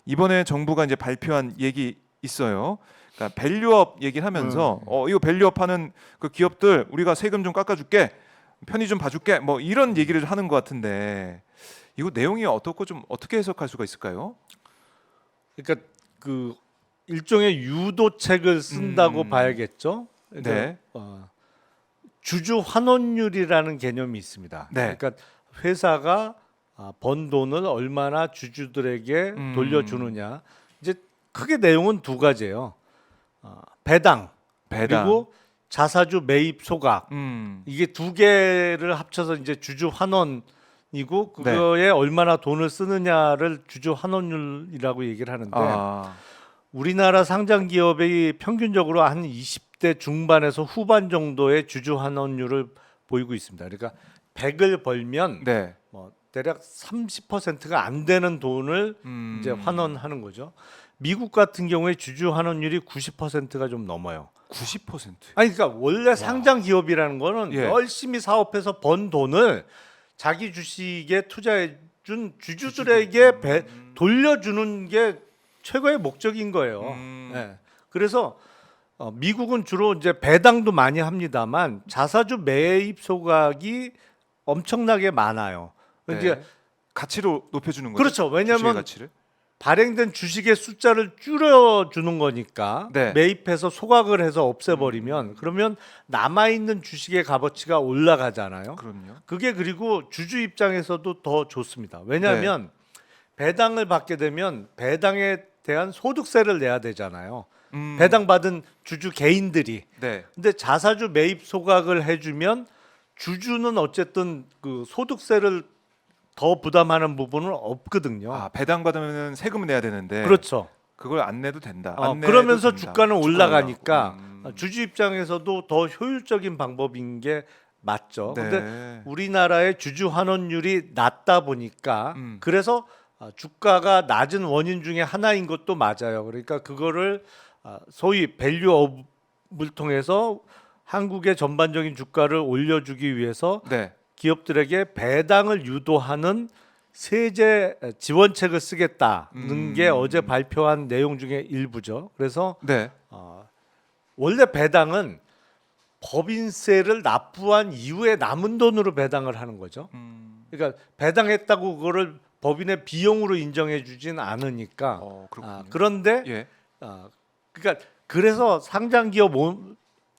이번에 정부가 이제 발표한 얘기 있어요. 그러니까 밸류업 얘기를 하면서 이거 밸류업 하는 그 기업들 우리가 세금 좀 깎아줄게, 편의 좀 봐줄게, 뭐 이런 얘기를 하는 것 같은데 이거 내용이 어떻고 좀 어떻게 해석할 수가 있을까요? 그러니까 그 일종의 유도책을 쓴다고 음. 봐야겠죠. 그러니까 네. 주주 환원율이라는 개념이 있습니다. 네. 그러니까 회사가 번 돈을 얼마나 주주들에게 돌려주느냐. 이제 크게 내용은 두 가지예요. 배당, 배당. 그리고 자사주 매입 소각. 이게 두 개를 합쳐서 이제 주주 환원이고 그거에 얼마나 돈을 쓰느냐를 주주 환원율이라고 얘기를 하는데 우리나라 상장 기업이 평균적으로 한 20대 중반에서 후반 정도의 주주 환원율을 보이고 있습니다. 그러니까 100을 벌면 네. 뭐 대략 30%가 안 되는 돈을 이제 환원하는 거죠. 미국 같은 경우에 주주 환원율이 90%가 좀 넘어요. 90%. 아니 그러니까 원래 상장 기업이라는 거는 예. 열심히 사업해서 번 돈을 자기 주식에 투자해 준 주주들에게 돌려주는 게 최고의 목적인 거예요. 네. 그래서 미국은 주로 이제 배당도 많이 합니다만 자사주 매입 소각이 엄청나게 많아요. 네. 이제 가치로 높여주는 거죠. 그렇죠. 왜냐하면 주식의 가치를. 발행된 주식의 숫자를 줄여주는 거니까 네. 매입해서 소각을 해서 없애버리면 그러면 남아있는 주식의 값어치가 올라가잖아요. 그럼요. 그게 그리고 주주 입장에서도 더 좋습니다. 왜냐하면 배당을 받게 되면 배당에 대한 소득세를 내야 되잖아요. 배당받은 주주 개인들이. 네. 근데 자사주 매입 소각을 해주면 주주는 어쨌든 그 소득세를 더 부담하는 부분은 없거든요. 배당 받으면 세금 내야 되는데 그렇죠. 그걸 안 내도 된다. 안 내도 그러면서 된다. 주가는 올라가니까 올라가고. 주주 입장에서도 더 효율적인 방법인 게 맞죠. 네. 근데 우리나라의 주주 환원율이 낮다 보니까 그래서 주가가 낮은 원인 중에 하나인 것도 맞아요. 그러니까 그거를 소위 밸류업을 통해서 한국의 전반적인 주가를 올려주기 위해서 네. 기업들에게 배당을 유도하는 세제 지원책을 쓰겠다는 게 어제 발표한 내용 중에 일부죠. 그래서 네. 원래 배당은 법인세를 납부한 이후에 남은 돈으로 배당을 하는 거죠. 그러니까 배당했다고 그거를 법인의 비용으로 인정해 주진 않으니까. 그렇군요. 그런데 예. 그러니까 그래서 상장 기업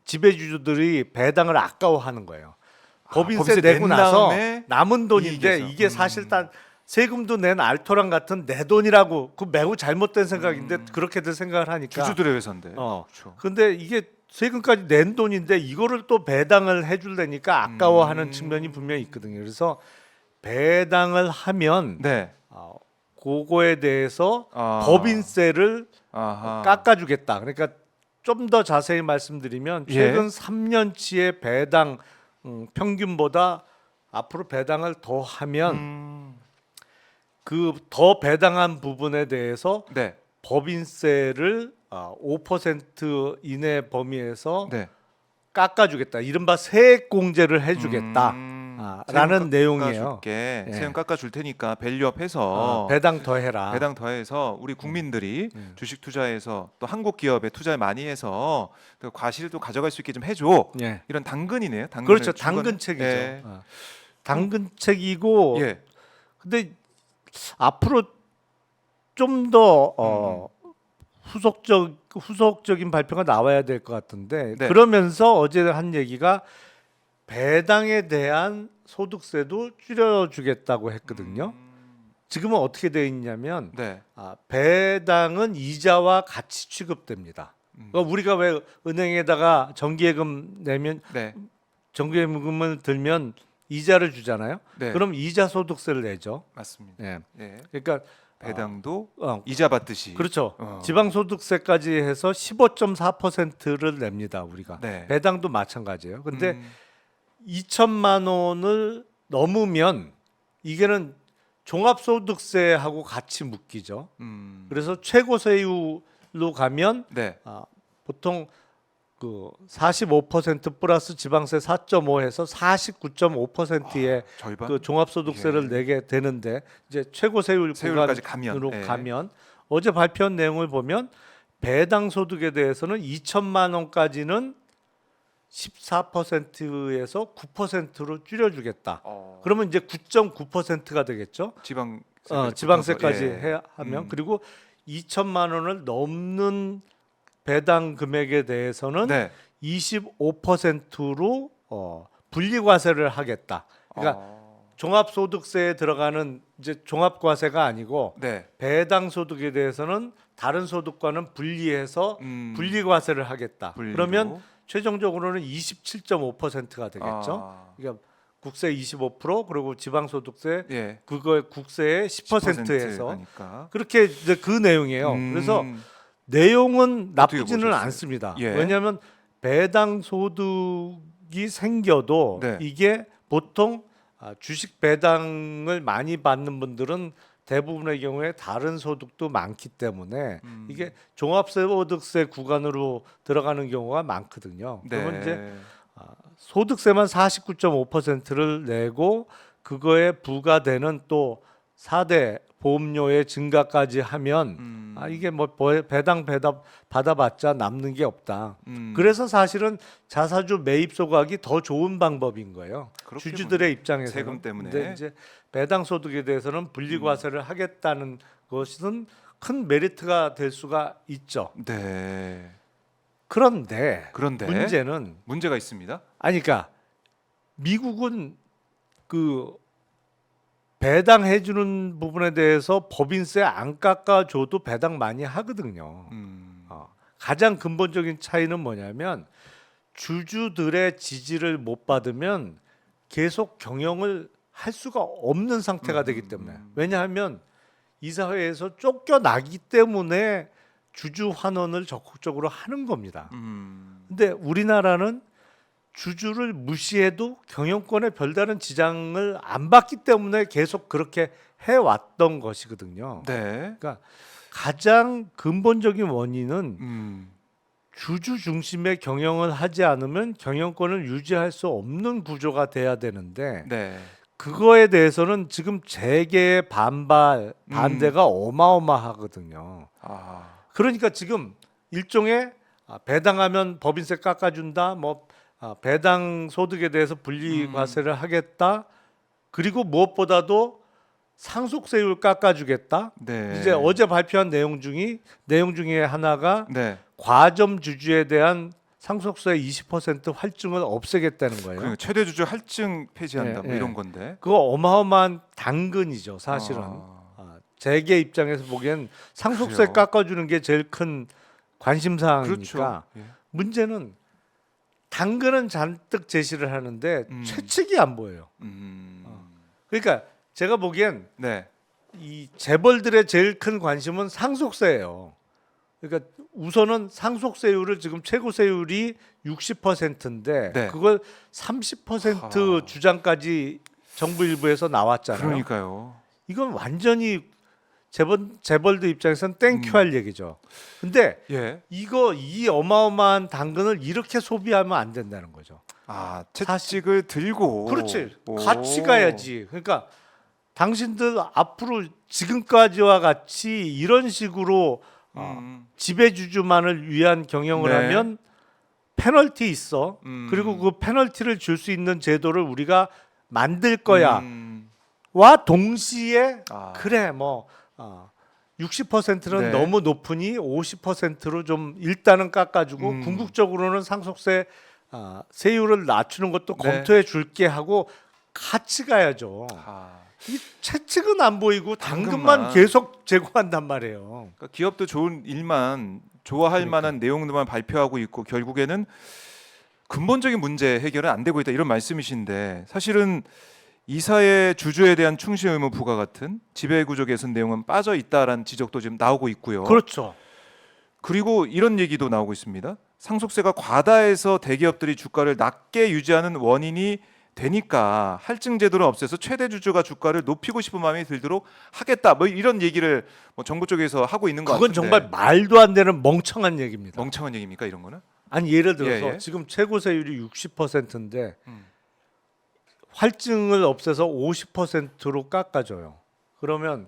지배주주들이 배당을 아까워하는 거예요. 법인세 법인세 내고 낸 나서 다음에 남은 돈인데 이익에서. 이게 사실 단 세금도 낸 알토란 같은 내 돈이라고 그 매우 잘못된 생각인데 그렇게들 생각을 하니까 주주들의 회사인데. 그러니까 그렇죠. 근데 이게 세금까지 낸 돈인데 이거를 또 배당을 해줄래니까 아까워하는 측면이 분명히 있거든요. 그래서 배당을 하면 네. 그거에 대해서 아. 법인세를 아하. 깎아주겠다. 그러니까 좀 더 자세히 말씀드리면 최근 3년치의 배당 평균보다 앞으로 배당을 더 하면 그 더 배당한 부분에 대해서 네. 법인세를 5% 이내 범위에서 네. 깎아주겠다. 이른바 세액 공제를 해주겠다. 라는 내용이에요. 깎아줄게. 예. 세금 깎아줄 테니까 밸류업해서 배당 더해라. 배당 더해서 우리 국민들이 주식 투자해서 또 한국 기업에 투자를 많이 해서 그 과실도 가져갈 수 있게 좀 해줘. 예. 이런 당근이네요. 당근을 그렇죠. 준 거는. 당근책이죠. 예. 당근책이고 예. 근데 앞으로 좀 더 후속적인 발표가 나와야 될 것 같은데 네. 그러면서 어제 한 얘기가 배당에 대한 소득세도 줄여주겠다고 했거든요. 지금은 어떻게 돼 있냐면 네. 배당은 이자와 같이 취급됩니다. 그러니까 우리가 왜 은행에다가 정기예금 내면 네. 정기예금을 들면 이자를 주잖아요. 네. 그럼 이자 소득세를 내죠. 맞습니다. 예. 예. 그러니까 배당도 이자 받듯이. 그렇죠. 어. 지방소득세까지 해서 15.4%를 냅니다. 우리가. 네. 배당도 마찬가지예요. 근데 2천만 원을 넘으면 이게는 종합소득세하고 같이 묶이죠. 그래서 최고세율로 가면 네. 보통 그 45% 플러스 지방세 4.5해서 49.5%의 절반. 그 종합소득세를 내게 되는데 이제 최고세율 세율까지 구간으로 가면, 예. 가면 어제 발표한 내용을 보면 배당 소득에 대해서는 2천만 원까지는 14%에서 9%로 줄여주겠다. 그러면 이제 9.9%가 되겠죠. 지방세까지 해야 하면 그리고 2천만 원을 넘는 배당 금액에 대해서는 네. 25%로 분리과세를 하겠다. 그러니까 종합소득세에 들어가는 이제 종합과세가 아니고 네. 배당 소득에 대해서는 다른 소득과는 분리해서 분리과세를 하겠다. 분리로. 그러면 최종적으로는 27.5%가 되겠죠. 그러니까 국세 25% 그리고 지방소득세 예. 그거의 국세의 10%에서 하니까. 그렇게 이제 그 내용이에요. 그래서 내용은 어떻게 나쁘지는 보셨어요? 않습니다. 예. 왜냐하면 배당 소득이 생겨도 네. 이게 보통 주식 배당을 많이 받는 분들은 대부분의 경우에 다른 소득도 많기 때문에 이게 종합소득세 구간으로 들어가는 경우가 많거든요. 네. 그러면 이제 소득세만 49.5%를 내고 그거에 부과되는 또 4대 보험료의 증가까지 하면 이게 뭐 배당 받아봤자 남는 게 없다. 그래서 사실은 자사주 매입 소각이 더 좋은 방법인 거예요. 주주들의 입장에서는. 세금 때문에. 근데 이제 배당 소득에 대해서는 분리과세를 하겠다는 것은 큰 메리트가 될 수가 있죠. 네. 그런데 문제는 문제가 있습니다. 아니 그러니까 미국은 그 배당해 주는 부분에 대해서 법인세 안 깎아줘도 배당 많이 하거든요. 가장 근본적인 차이는 뭐냐면 주주들의 지지를 못 받으면 계속 경영을 할 수가 없는 상태가 되기 때문에 왜냐하면 이사회에서 쫓겨나기 때문에 주주 환원을 적극적으로 하는 겁니다. 근데 우리나라는 주주를 무시해도 경영권에 별다른 지장을 안 받기 때문에 계속 그렇게 해왔던 것이거든요. 네. 그러니까 가장 근본적인 원인은 주주 중심의 경영을 하지 않으면 경영권을 유지할 수 없는 구조가 돼야 되는데 네. 그거에 대해서는 지금 재계의 반대가 어마어마하거든요. 그러니까 지금 일종의 배당하면 법인세 깎아준다, 뭐 배당 소득에 대해서 분리과세를 하겠다. 그리고 무엇보다도 상속세율 깎아주겠다. 네. 이제 어제 발표한 내용 중에 하나가 네. 과점 주주에 대한 상속세 20% 할증을 없애겠다는 거예요. 그러니까 최대 주주 할증 폐지한다 뭐 예. 이런 건데. 그거 어마어마한 당근이죠, 사실은. 재계 입장에서 보기엔 상속세 그래요. 깎아주는 게 제일 큰 관심 사항이니까. 그렇죠. 예. 문제는 당근은 잔뜩 제시를 하는데 최측이 안 보여요. 그러니까 제가 보기엔 네. 이 재벌들의 제일 큰 관심은 상속세예요. 그러니까 우선은 상속세율을 지금 최고세율이 60%인데 네. 그걸 30% 주장까지 정부 일부에서 나왔잖아요. 그러니까요. 이건 완전히 재벌들 입장에서는 땡큐할 얘기죠. 근데 예. 이 어마어마한 당근을 이렇게 소비하면 안 된다는 거죠. 채찍을 들고. 그렇지. 오. 같이 가야지. 그러니까 당신들 앞으로 지금까지와 같이 이런 식으로 지배주주만을 위한 경영을 네. 하면 페널티 있어. 그리고 그 페널티를 줄 수 있는 제도를 우리가 만들 거야. 와 동시에 그래 뭐 60%는 네. 너무 높으니 50%로 좀 일단은 깎아주고 궁극적으로는 상속세 세율을 낮추는 것도 네. 검토해 줄게 하고 같이 가야죠. 이 채찍은 안 보이고 당근만 계속 제공한단 말이에요. 그러니까 기업도 좋은 일만 좋아할 만한 내용들만 발표하고 있고 결국에는 근본적인 문제 해결은 안 되고 있다 이런 말씀이신데 사실은 이사의 주주에 대한 충실 의무 부과 같은 지배구조 개선 내용은 빠져 있다라는 지적도 지금 나오고 있고요. 그렇죠. 그리고 이런 얘기도 나오고 있습니다. 상속세가 과다해서 대기업들이 주가를 낮게 유지하는 원인이 되니까 할증 제도를 없애서 최대 주주가 주가를 높이고 싶은 마음이 들도록 하겠다. 뭐 이런 얘기를 뭐 정부 쪽에서 하고 있는 것 그건 같은데. 정말 말도 안 되는 멍청한 얘기입니다. 멍청한 얘기입니까 이런 거는? 아니 예를 들어서 예. 지금 최고세율이 60%인데 할증을 없애서 50%로 깎아줘요. 그러면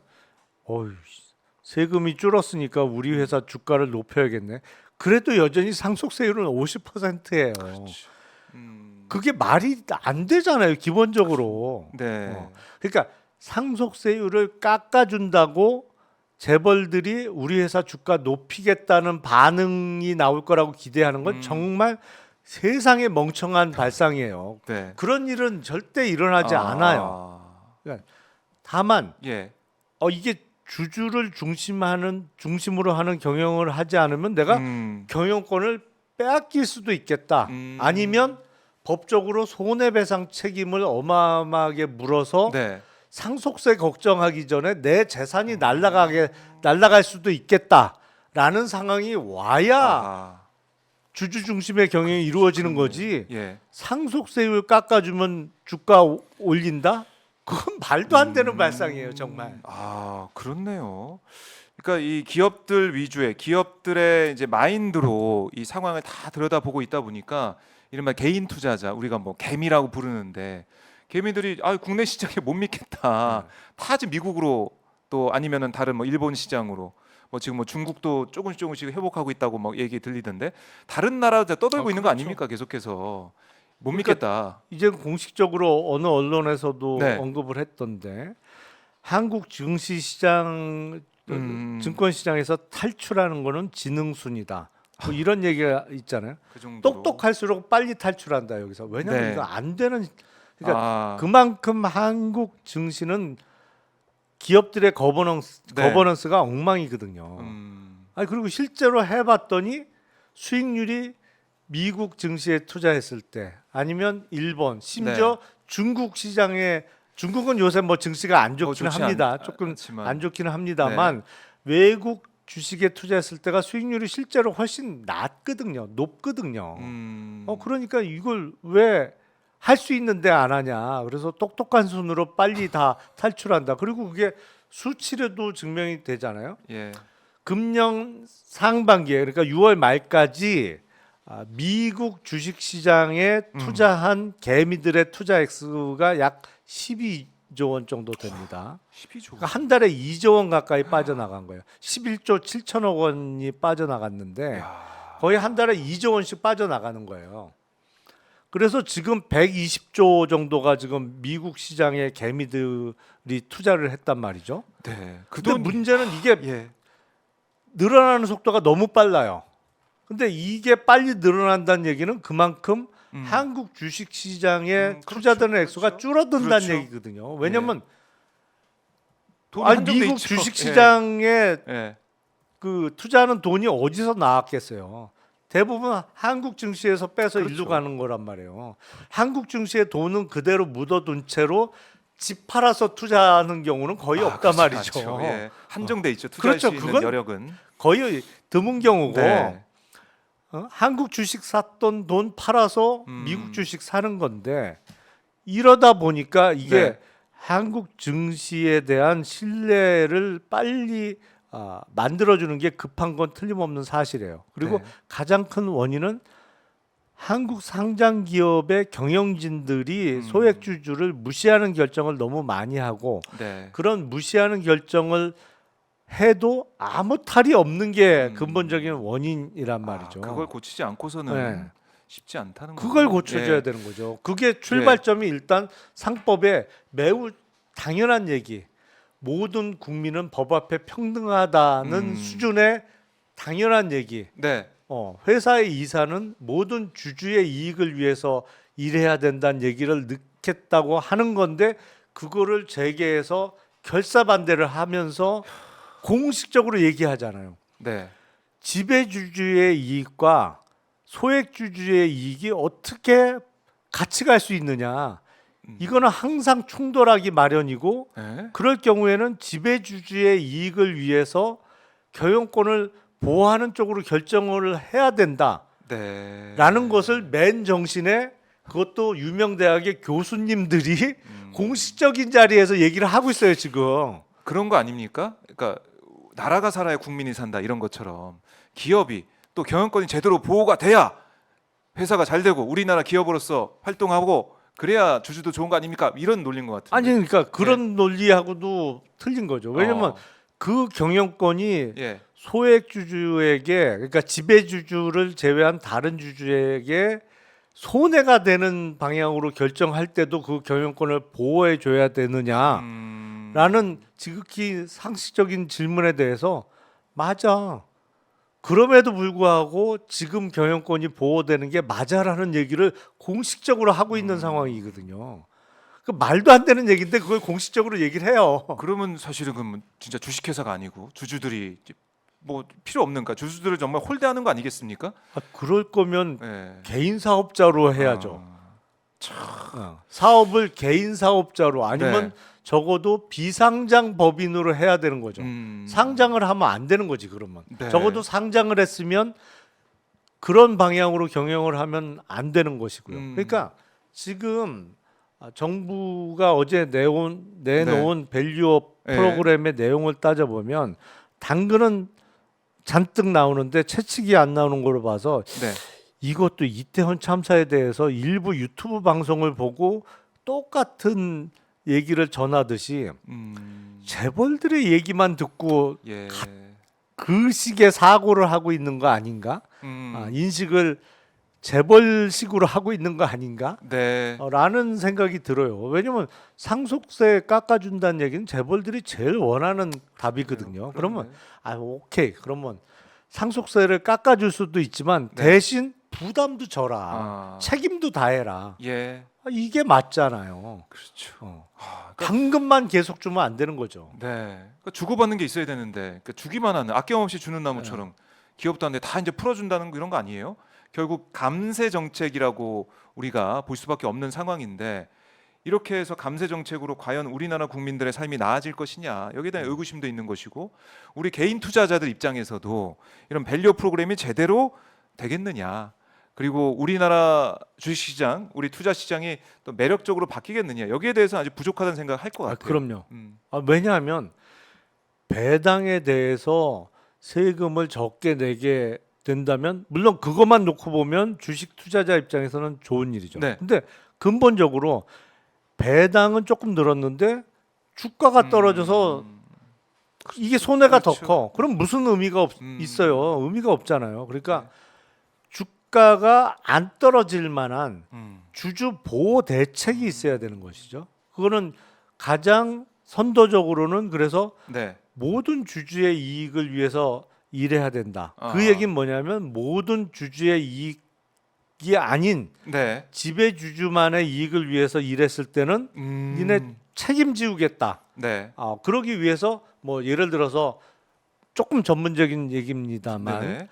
세금이 줄었으니까 우리 회사 주가를 높여야겠네. 그래도 여전히 상속세율은 50%예요. 그게 말이 안 되잖아요, 기본적으로. 네. 그러니까 상속세율을 깎아준다고 재벌들이 우리 회사 주가 높이겠다는 반응이 나올 거라고 기대하는 건 정말 세상에 멍청한 발상이에요. 네. 그런 일은 절대 일어나지 않아요. 그러니까 다만 예. 이게 주주를 중심으로 하는 경영을 하지 않으면 내가 경영권을 빼앗길 수도 있겠다. 아니면 법적으로 손해배상 책임을 어마어마하게 물어서 네. 상속세 걱정하기 전에 내 재산이 날아갈 수도 있겠다라는 상황이 와야 주주 중심의 경영이 이루어지는 거지. 예. 상속세율 깎아주면 주가 올린다? 그건 말도 안 되는 발상이에요, 정말. 아, 그렇네요. 그러니까 이 기업들 위주의 기업들의 이제 마인드로 이 상황을 다 들여다보고 있다 보니까 이른바 개인 투자자, 우리가 뭐 개미라고 부르는데 개미들이 국내 시장에 못 믿겠다. 다 지금 미국으로 또 아니면은 다른 뭐 일본 시장으로 뭐 지금 뭐 중국도 조금씩 회복하고 있다고 막 얘기 들리던데 다른 나라 떠들고 있는 거 그렇죠. 아닙니까? 계속해서 못 그러니까 믿겠다. 이제 공식적으로 어느 언론에서도 네. 언급을 했던데 한국 증시시장 증권 시장에서 탈출하는 거는 지능순이다. 뭐 이런 얘기가 있잖아요. 그 정도로. 똑똑할수록 빨리 탈출한다 여기서. 왜냐하면 네. 이거 안 되는. 그러니까 그만큼 한국 증시는 기업들의 거버넌스가 엉망이거든요. 그리고 실제로 해봤더니 수익률이 미국 증시에 투자했을 때 아니면 일본 심지어 중국 시장에 중국은 요새 뭐 증시가 안 좋기는 합니다. 조금 안 좋기는 합니다만 외국 주식에 투자했을 때가 수익률이 실제로 훨씬 낮거든요. 높거든요. 그러니까 이걸 왜 할 수 있는데 안 하냐. 그래서 똑똑한 손으로 빨리 다 탈출한다. 그리고 그게 수치로도 증명이 되잖아요. 예. 금년 상반기에 그러니까 6월 말까지 미국 주식 시장에 투자한 개미들의 투자 액수가 약 12조 원 정도 됩니다. 12조. 그러니까 한 달에 2조 원 가까이 빠져나간 거예요. 11조 7천억 원이 빠져나갔는데 거의 한 달에 2조 원씩 빠져나가는 거예요. 그래서 지금 120조 정도가 지금 미국 시장에 개미들이 투자를 했단 말이죠. 네. 근데 문제는 이게 예. 늘어나는 속도가 너무 빨라요. 근데 이게 빨리 늘어난다는 얘기는 그만큼 한국 주식 시장에 투자되는 액수가 줄어든다는 얘기거든요. 왜냐면 미국 주식 시장에 그 투자하는 돈이 어디서 나왔겠어요. 대부분 한국 증시에서 빼서 일로 가는 거란 말이에요. 한국 증시에 돈은 그대로 묻어둔 채로 집 팔아서 투자하는 경우는 거의 없단 말이죠. 예. 한정돼 있죠. 투자할 수 있는 여력은 거의 드문 경우고 네. 한국 주식 샀던 돈 팔아서 미국 주식 사는 건데 이러다 보니까 이게 한국 증시에 대한 신뢰를 빨리 만들어주는 게 급한 건 틀림없는 사실이에요. 그리고 가장 큰 원인은 한국 상장 기업의 경영진들이 소액주주를 무시하는 결정을 너무 많이 하고 그런 무시하는 결정을 해도 아무 탈이 없는 게 근본적인 원인이란 말이죠. 그걸 고치지 않고서는 쉽지 않다는 거죠. 그걸 고쳐줘야 되는 거죠. 그게 출발점이 일단 상법에 매우 당연한 얘기. 모든 국민은 법 앞에 평등하다는 수준의 당연한 얘기. 회사의 이사는 모든 주주의 이익을 위해서 일해야 된다는 얘기를 넣겠다고 하는 건데 그거를 재계에서 결사반대를 하면서 공식적으로 얘기하잖아요. 지배주주의 이익과 소액주주의 이익이 어떻게 같이 갈 수 있느냐. 이거는 항상 충돌하기 마련이고 그럴 경우에는 지배주주의 이익을 위해서 경영권을 보호하는 쪽으로 결정을 해야 된다라는 것을 맨 정신에 그것도 유명 대학의 교수님들이 공식적인 자리에서 얘기를 하고 있어요 지금. 그런 거 아닙니까? 그러니까 나라가 살아야 국민이 산다 이런 것처럼 기업이 또 경영권이 제대로 보호가 돼야 회사가 잘 되고 우리나라 기업으로서 활동하고 그래야 주주도 좋은 거 아닙니까? 이런 논리인 것 같은데. 아니 그러니까 그런 논리하고도 틀린 거죠. 왜냐면 그 경영권이 예. 소액 주주에게, 그러니까 지배 주주를 제외한 다른 주주에게 손해가 되는 방향으로 결정할 때도 그 경영권을 보호해 줘야 되느냐라는 지극히 상식적인 질문에 대해서 맞아. 그럼에도 불구하고 지금 경영권이 보호되는 게 맞아라는 얘기를 공식적으로 하고 있는 상황이거든요. 그 말도 안 되는 얘기인데 그걸 공식적으로 얘기를 해요. 그러면 사실은 그러면 진짜 주식회사가 아니고 주주들이 뭐 필요 없는 가 주주들을 정말 홀대하는 거 아니겠습니까? 그럴 거면 예. 개인 사업자로 해야죠. 사업을 개인 사업자로 아니면 네. 적어도 비상장 법인으로 해야 되는 거죠. 상장을 하면 안 되는 거지 그러면. 네. 적어도 상장을 했으면 그런 방향으로 경영을 하면 안 되는 것이고요. 그러니까 지금 정부가 어제 내놓은 밸류업 네. 프로그램의 내용을 따져보면 당근은 잔뜩 나오는데 채찍이 안 나오는 걸로 봐서 네. 이것도 이태원 참사에 대해서 일부 유튜브 방송을 보고 똑같은 얘기를 전하듯이 재벌들의 얘기만 듣고 예. 그 식의 사고를 하고 있는 거 아닌가? 인식을 재벌식으로 하고 있는 거 아닌가? 네. 라는 생각이 들어요. 왜냐면 상속세 깎아준다는 얘기는 재벌들이 제일 원하는 답이거든요. 그러면 오케이. 그러면 상속세를 깎아줄 수도 있지만 네. 대신 부담도 져라. 책임도 다해라. 예. 이게 맞잖아요. 그렇죠. 당근만 계속 주면 안 되는 거죠. 네. 그러니까 주고받는 게 있어야 되는데 그러니까 주기만 하는 아낌없이 주는 나무처럼 기업도 한데 다 이제 풀어준다는 거 이런 거 아니에요? 결국 감세 정책이라고 우리가 볼 수밖에 없는 상황인데 이렇게 해서 감세 정책으로 과연 우리나라 국민들의 삶이 나아질 것이냐 여기에 대한 의구심도 있는 것이고 우리 개인 투자자들 입장에서도 이런 밸류 프로그램이 제대로 되겠느냐 그리고 우리나라 주식시장 우리 투자시장이 또 매력적으로 바뀌겠느냐 여기에 대해서 아직 부족하다는 생각을 할 것 같아요. 그럼요. 왜냐하면 배당에 대해서 세금을 적게 내게 된다면 물론 그것만 놓고 보면 주식 투자자 입장에서는 좋은 일이죠. 네. 근데 근본적으로 배당은 조금 늘었는데 주가가 떨어져서 이게 손해가 그렇죠. 더 커. 그럼 무슨 의미가 있어요? 의미가 없잖아요. 그러니까 네. 주가가 안 떨어질 만한 주주 보호 대책이 있어야 되는 것이죠. 그거는 가장 선도적으로는 그래서 네. 모든 주주의 이익을 위해서 일해야 된다. 그 얘기는 뭐냐면 모든 주주의 이익이 아닌 네. 지배 주주만의 이익을 위해서 일했을 때는 니네 책임지우겠다. 네. 그러기 위해서 뭐 예를 들어서 조금 전문적인 얘기입니다만 네네.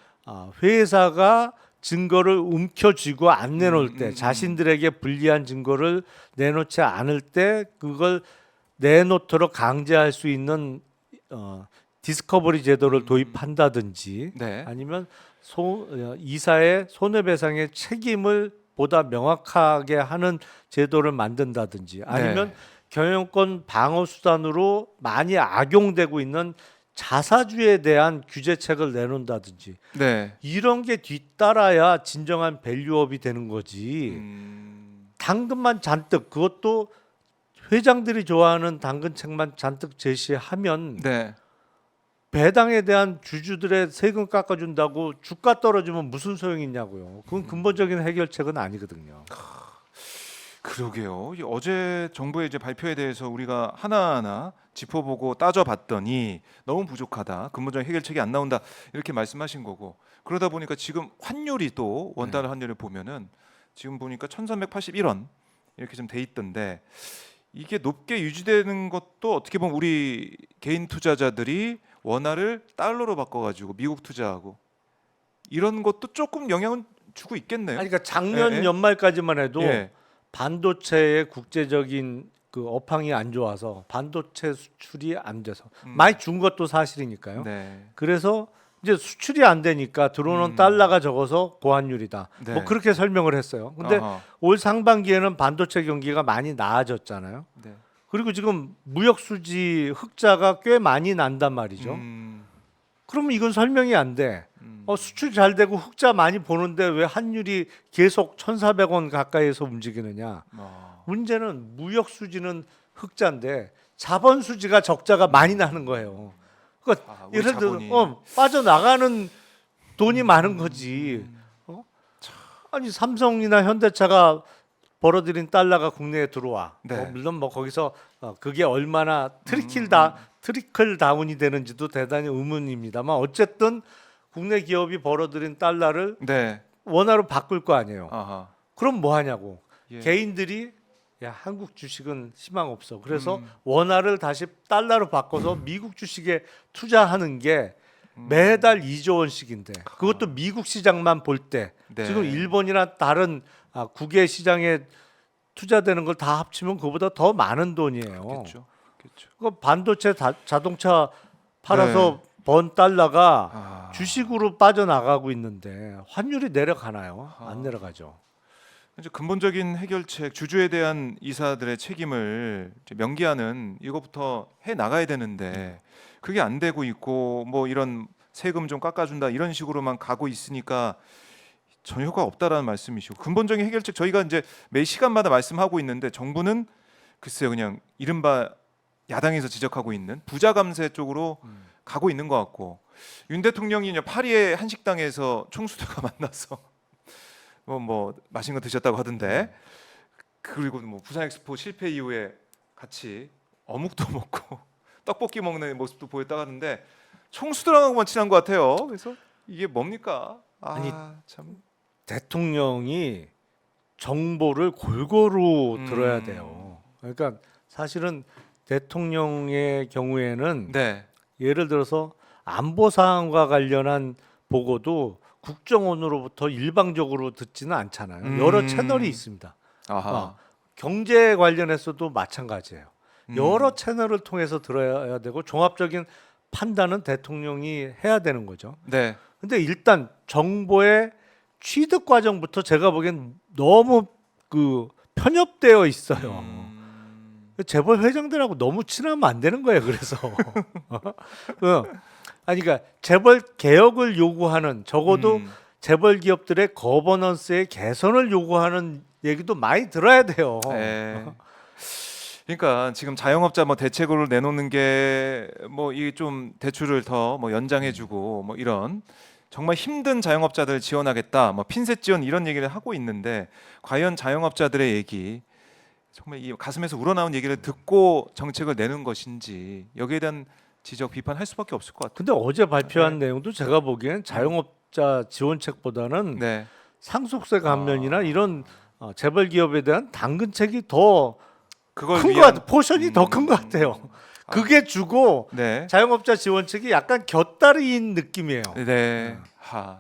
회사가 증거를 움켜쥐고 안 내놓을 때 자신들에게 불리한 증거를 내놓지 않을 때 그걸 내놓도록 강제할 수 있는 디스커버리 제도를 도입한다든지 네. 아니면 이사의 손해배상의 책임을 보다 명확하게 하는 제도를 만든다든지 아니면 경영권 방어 수단으로 많이 악용되고 있는 자사주에 대한 규제책을 내놓는다든지 네. 이런 게 뒤따라야 진정한 밸류업이 되는 거지. 당근만 잔뜩 그것도 회장들이 좋아하는 당근책만 잔뜩 제시하면 네. 배당에 대한 주주들의 세금 깎아준다고 주가 떨어지면 무슨 소용이 있냐고요. 그건 근본적인 해결책은 아니거든요. 그러게요. 어제 정부의 이제 발표에 대해서 우리가 하나하나 짚어보고 따져봤더니 너무 부족하다. 근본적인 해결책이 안 나온다. 이렇게 말씀하신 거고. 그러다 보니까 지금 환율이 또 원달러 환율을 보면은 지금 보니까 1,381원 이렇게 좀 돼 있던데 이게 높게 유지되는 것도 어떻게 보면 우리 개인 투자자들이 원화를 달러로 바꿔가지고 미국 투자하고 이런 것도 조금 영향은 주고 있겠네요. 그러니까 작년 예, 예. 연말까지만 해도 예. 반도체의 국제적인 그 업황이 안 좋아서 반도체 수출이 안 돼서 많이 준 것도 사실이니까요. 네. 그래서 이제 수출이 안 되니까 들어오는 달러가 적어서 고환율이다. 네. 뭐 그렇게 설명을 했어요. 근데 아하. 올 상반기에는 반도체 경기가 많이 나아졌잖아요. 네. 그리고 지금 무역 수지 흑자가 꽤 많이 난단 말이죠. 그러면 이건 설명이 안 돼. 수출 잘 되고 흑자 많이 보는데 왜 환율이 계속 1,400원 가까이에서 움직이느냐? 문제는 무역 수지는 흑자인데 자본 수지가 적자가 많이 나는 거예요. 그러니까 우리 예를 들어 자본이. 빠져나가는 돈이 많은 거지. 아니 삼성이나 현대차가 벌어들인 달러가 국내에 들어와. 네. 물론 뭐 거기서 그게 얼마나 트리클 다운이 되는지도 대단히 의문입니다만 어쨌든 국내 기업이 벌어들인 달러를 네. 원화로 바꿀 거 아니에요. 아하. 그럼 뭐 하냐고. 예. 개인들이 야 한국 주식은 희망 없어. 그래서 원화를 다시 달러로 바꿔서 미국 주식에 투자하는 게 매달 2조 원씩인데 그것도 미국 시장만 볼 때 네. 지금 일본이나 다른 국외 시장에 투자되는 걸 다 합치면 그보다 더 많은 돈이에요. 그렇죠. 그렇죠. 그 반도체 자동차 팔아서 번 달러가 아. 주식으로 빠져나가고 있는데 환율이 내려가나요? 안 내려가죠. 이제 근본적인 해결책, 주주에 대한 이사들의 책임을 이제 명기하는 이것부터 해 나가야 되는데 그게 안 되고 있고 뭐 이런 세금 좀 깎아준다 이런 식으로만 가고 있으니까 전혀 효과가 없다라는 말씀이시고 근본적인 해결책 저희가 이제 매 시간마다 말씀하고 있는데 정부는 글쎄요 그냥 이른바 야당에서 지적하고 있는 부자 감세 쪽으로 가고 있는 것 같고 윤 대통령이 이제 파리의 한식당에서 총수들과 만나서 뭐 맛있는 거 드셨다고 하던데 그리고 뭐 부산 엑스포 실패 이후에 같이 어묵도 먹고 떡볶이 먹는 모습도 보였다고 하는데 총수들하고만 친한 것 같아요. 그래서 이게 뭡니까? 아니, 참. 대통령이 정보를 골고루 들어야 돼요. 그러니까 사실은 대통령의 경우에는 네. 예를 들어서 안보 사항과 관련한 보고도 국정원으로부터 일방적으로 듣지는 않잖아요. 여러 채널이 있습니다. 아하. 경제 관련해서도 마찬가지예요. 여러 채널을 통해서 들어야 되고 종합적인 판단은 대통령이 해야 되는 거죠. 네. 근데 일단 정보의 취득 과정부터 제가 보기엔 너무 편협되어 있어요. 재벌 회장들하고 너무 친하면 안 되는 거예요. 그래서 아니 그러니까 재벌 개혁을 요구하는 적어도 재벌 기업들의 거버넌스의 개선을 요구하는 얘기도 많이 들어야 돼요. 네. 그러니까 지금 자영업자 뭐 대책으로 내놓는 게 뭐 이 좀 대출을 더 뭐 연장해주고 뭐 이런 정말 힘든 자영업자들 지원하겠다, 뭐 핀셋 지원 이런 얘기를 하고 있는데 과연 자영업자들의 얘기 정말 이 가슴에서 우러나온 얘기를 듣고 정책을 내는 것인지 여기에 대한 지적 비판할 수밖에 없을 것 같아요. 근데 어제 발표한 내용도 제가 보기엔 자영업자 지원책보다는 네. 상속세 감면이나 이런 재벌 기업에 대한 당근책이 더 그걸 큰 것 위한 같아요. 포션이 더 큰 것 같아요. 그게 주고 네. 자영업자 지원책이 약간 곁다리인 느낌이에요. 네. 하.